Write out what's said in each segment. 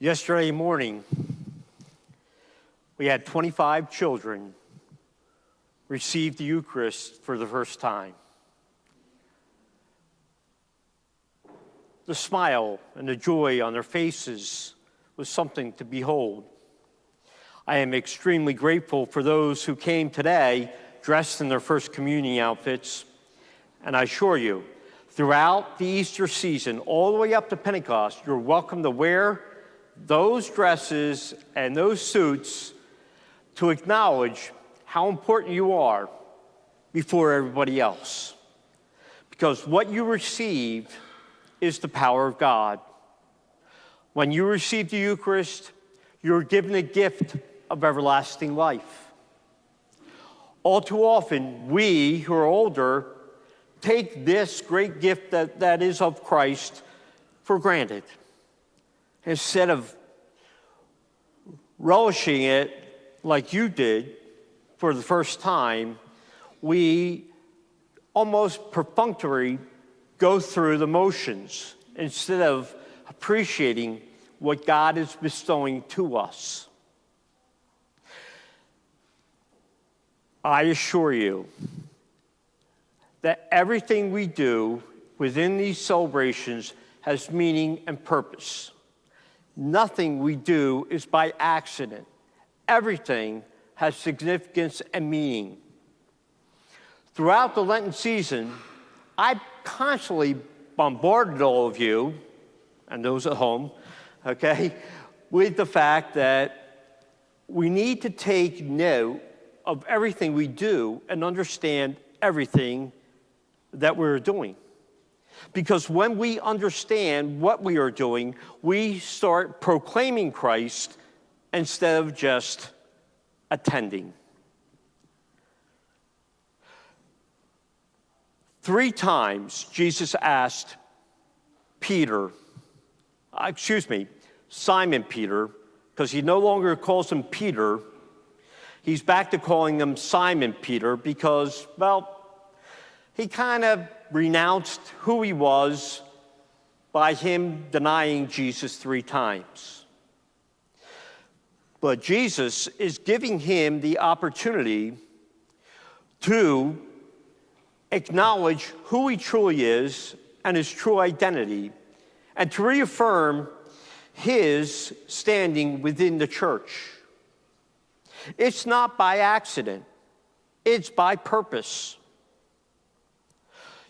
Yesterday morning, we had 25 children receive the Eucharist for the first time. The smile and the joy on their faces was something to behold. I am extremely grateful for those who came today dressed in their first communion outfits, and I assure you, throughout the Easter season, all the way up to Pentecost, you're welcome to wear those dresses and those suits to acknowledge how important you are before everybody else. Because what you receive is the power of God. When you receive the Eucharist, you're given a gift of everlasting life. All too often, we who are older take this great gift that is of Christ for granted. Instead of relishing it like you did for the first time, we almost perfunctorily go through the motions instead of appreciating what God is bestowing to us. I assure you that everything we do within these celebrations has meaning and purpose. Nothing we do is by accident. Everything has significance and meaning. Throughout the Lenten season, I constantly bombarded all of you, and those at home, with the fact that we need to take note of everything we do and understand everything that we're doing. Because when we understand what we are doing, we start proclaiming Christ instead of just attending. 3 times Jesus asked Simon Peter, because he no longer calls him Peter. He's back to calling him Simon Peter because, he kind of renounced who he was by him denying Jesus 3 times. But Jesus is giving him the opportunity to acknowledge who he truly is and his true identity, and to reaffirm his standing within the church. It's not by accident, it's by purpose.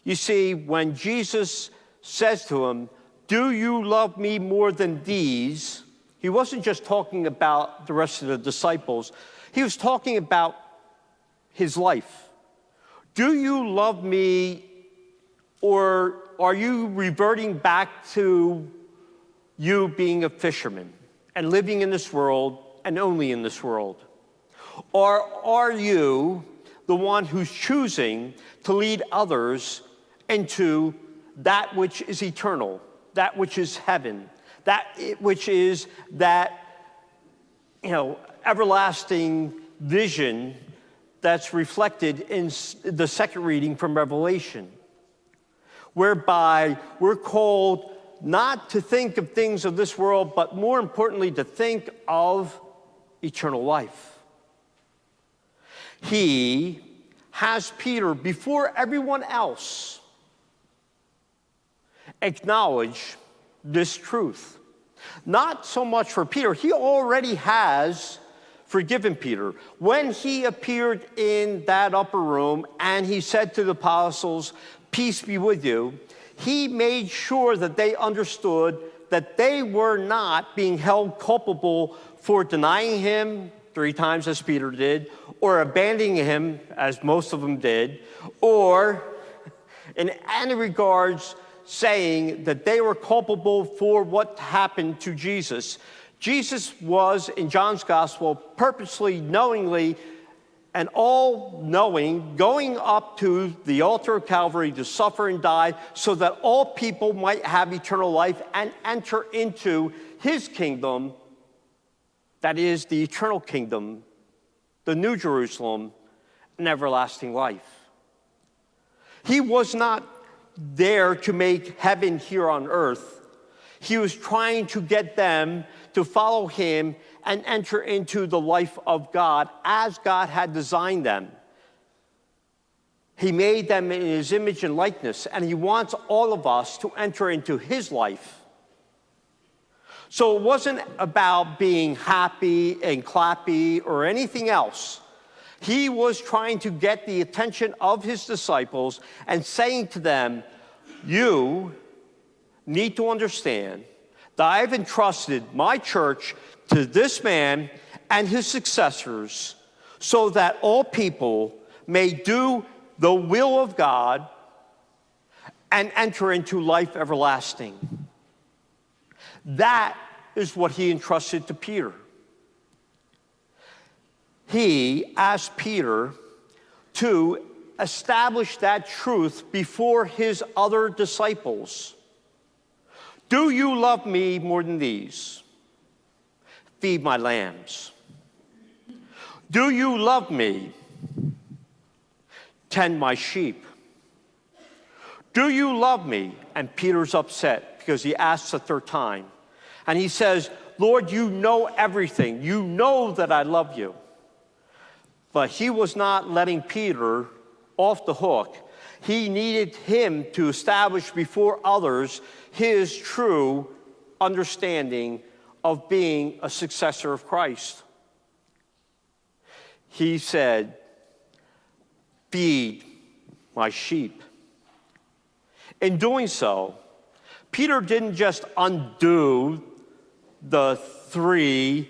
You see, when Jesus says to him, "Do you love me more than these?" he wasn't just talking about the rest of the disciples. He was talking about his life. Do you love me, or are you reverting back to you being a fisherman and living in this world and only in this world? Or are you the one who's choosing to lead others into that which is eternal, that which is heaven, that which is that, everlasting vision that's reflected in the second reading from Revelation, whereby we're called not to think of things of this world, but more importantly, to think of eternal life. He has Peter, before everyone else, acknowledge this truth. Not so much for Peter. He already has forgiven Peter. When he appeared in that upper room and he said to the apostles, "Peace be with you," he made sure that they understood that they were not being held culpable for denying him 3 times as Peter did, or abandoning him as most of them did, or in any regards saying that they were culpable for what happened to Jesus. Jesus was, in John's gospel, purposely, knowingly, and all-knowing, going up to the altar of Calvary to suffer and die so that all people might have eternal life and enter into his kingdom, that is the eternal kingdom, the New Jerusalem, and everlasting life. He was not there to make heaven here on earth. He was trying to get them to follow him and enter into the life of God as God had designed them. He made them in his image and likeness, and he wants all of us to enter into his life. So it wasn't about being happy and clappy or anything else. He was trying to get the attention of his disciples and saying to them, you need to understand that I have entrusted my church to this man and his successors so that all people may do the will of God and enter into life everlasting. That is what he entrusted to Peter. He asked Peter to establish that truth before his other disciples. Do you love me more than these? Feed my lambs. Do you love me? Tend my sheep. Do you love me? And Peter's upset because he asks a third time. And he says, Lord, you know everything. You know that I love you. But he was not letting Peter off the hook. He needed him to establish before others his true understanding of being a successor of Christ. He said, feed my sheep. In doing so, Peter didn't just undo the 3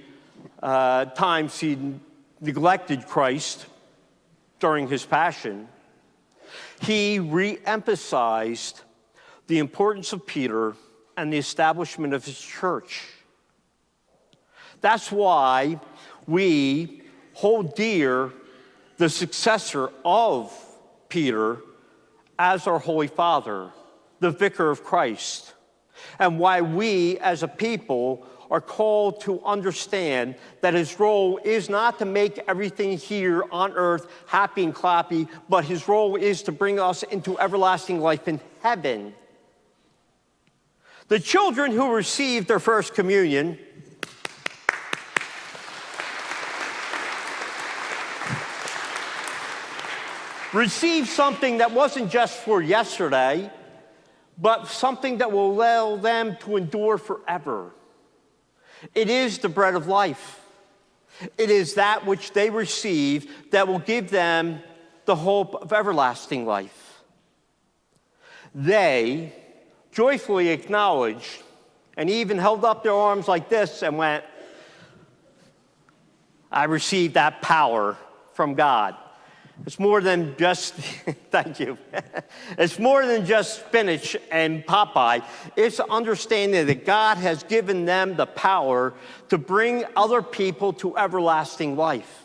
times he neglected Christ during his passion. He re-emphasized the importance of Peter and the establishment of his church. That's why we hold dear the successor of Peter as our Holy Father, the Vicar of Christ, and why we as a people are called to understand that his role is not to make everything here on earth happy and clappy, but his role is to bring us into everlasting life in heaven. The children who received their first communion received something that wasn't just for yesterday, but something that will allow them to endure forever. It is the bread of life. It is that which they receive that will give them the hope of everlasting life. They joyfully acknowledged and even held up their arms like this and went, I received that power from God. It's more than just, thank you. It's more than just spinach and Popeye. It's understanding that God has given them the power to bring other people to everlasting life.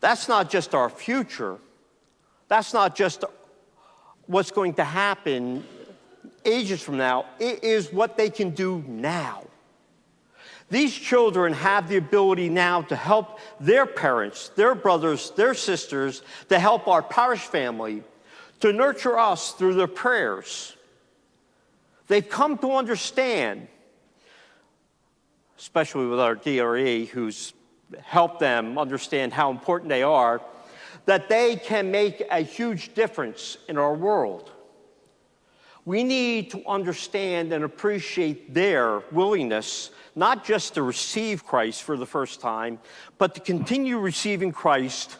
That's not just our future. That's not just what's going to happen ages from now. It is what they can do now. These children have the ability now to help their parents, their brothers, their sisters, to help our parish family, to nurture us through their prayers. They've come to understand, especially with our DRE, who's helped them understand how important they are, that they can make a huge difference in our world. We need to understand and appreciate their willingness not just to receive Christ for the first time, but to continue receiving Christ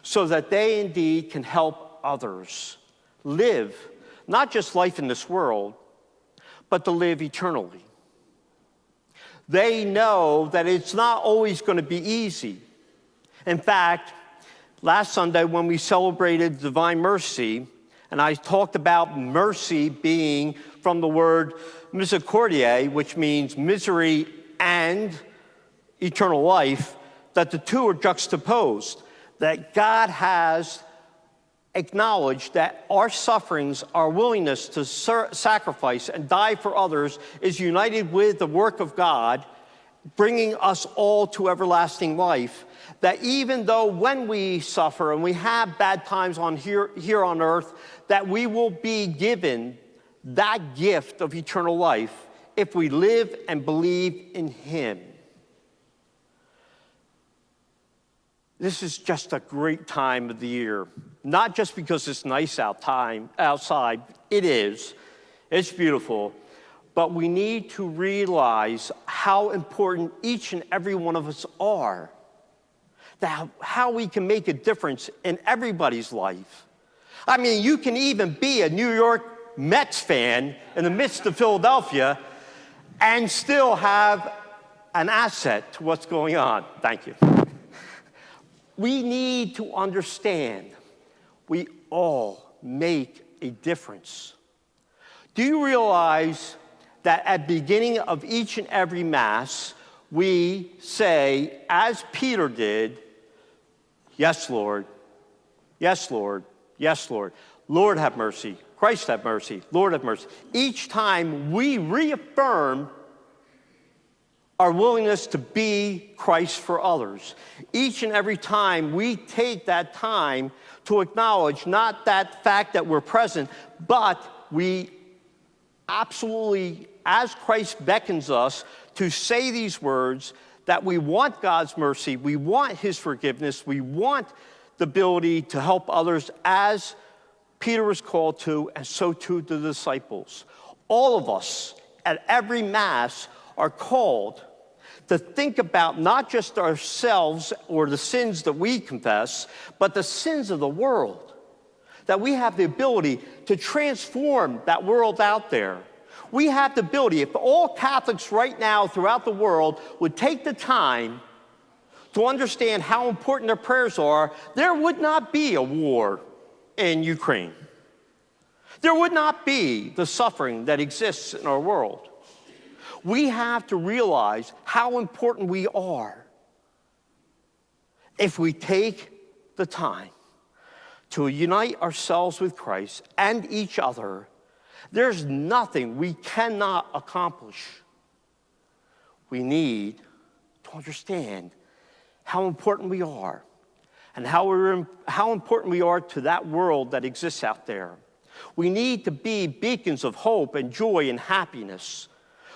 so that they indeed can help others live, not just life in this world, but to live eternally. They know that it's not always going to be easy. In fact, last Sunday when we celebrated Divine Mercy, and I talked about mercy being from the word misericordiae, which means misery and eternal life, that the two are juxtaposed, that God has acknowledged that our sufferings, our willingness to sacrifice and die for others is united with the work of God, bringing us all to everlasting life. That even though when we suffer and we have bad times here on earth, that we will be given that gift of eternal life if we live and believe in him. This is just a great time of the year, not just because it's nice outside. It is. It's beautiful. But we need to realize how important each and every one of us are, that how we can make a difference in everybody's life. I mean, you can even be a New York Mets fan in the midst of Philadelphia and still have an asset to what's going on. Thank you. We need to understand we all make a difference. Do you realize that at the beginning of each and every Mass, we say, as Peter did, yes, Lord, yes, Lord, yes, Lord. Lord, have mercy. Christ, have mercy. Lord, have mercy. Each time we reaffirm our willingness to be Christ for others. Each and every time we take that time to acknowledge not that fact that we're present, but we absolutely, as Christ beckons us to say these words, that we want God's mercy, we want his forgiveness, we want the ability to help others as Peter was called to, and so too the disciples. All of us at every Mass are called to think about not just ourselves or the sins that we confess, but the sins of the world. That we have the ability to transform that world out there. We have the ability, if all Catholics right now throughout the world would take the time to understand how important their prayers are, there would not be a war in Ukraine. There would not be the suffering that exists in our world. We have to realize how important we are if we take the time to unite ourselves with Christ and each other. There's nothing we cannot accomplish. We need to understand how important we are and how important we are to that world that exists out there. We need to be beacons of hope and joy and happiness.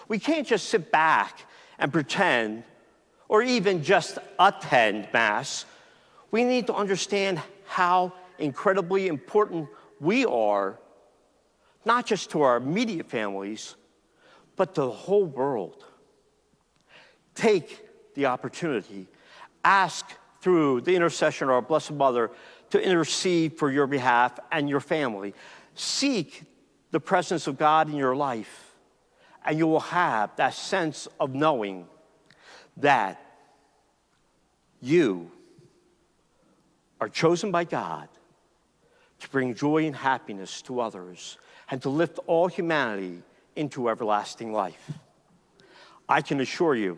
We can't just sit back and pretend or even just attend Mass. We need to understand how incredibly important we are, not just to our immediate families, but to the whole world. Take the opportunity, ask through the intercession of our Blessed Mother to intercede for your behalf and your family. Seek the presence of God in your life, and you will have that sense of knowing that you are chosen by God to bring joy and happiness to others and to lift all humanity into everlasting life. I can assure you,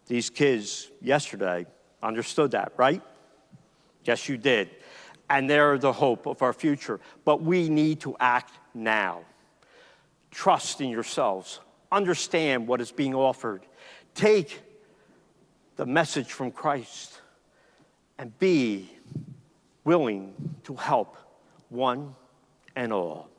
these kids yesterday understood that, right? Yes, you did. And they're the hope of our future. But we need to act now. Trust in yourselves. Understand what is being offered. Take the message from Christ and be willing to help one and all.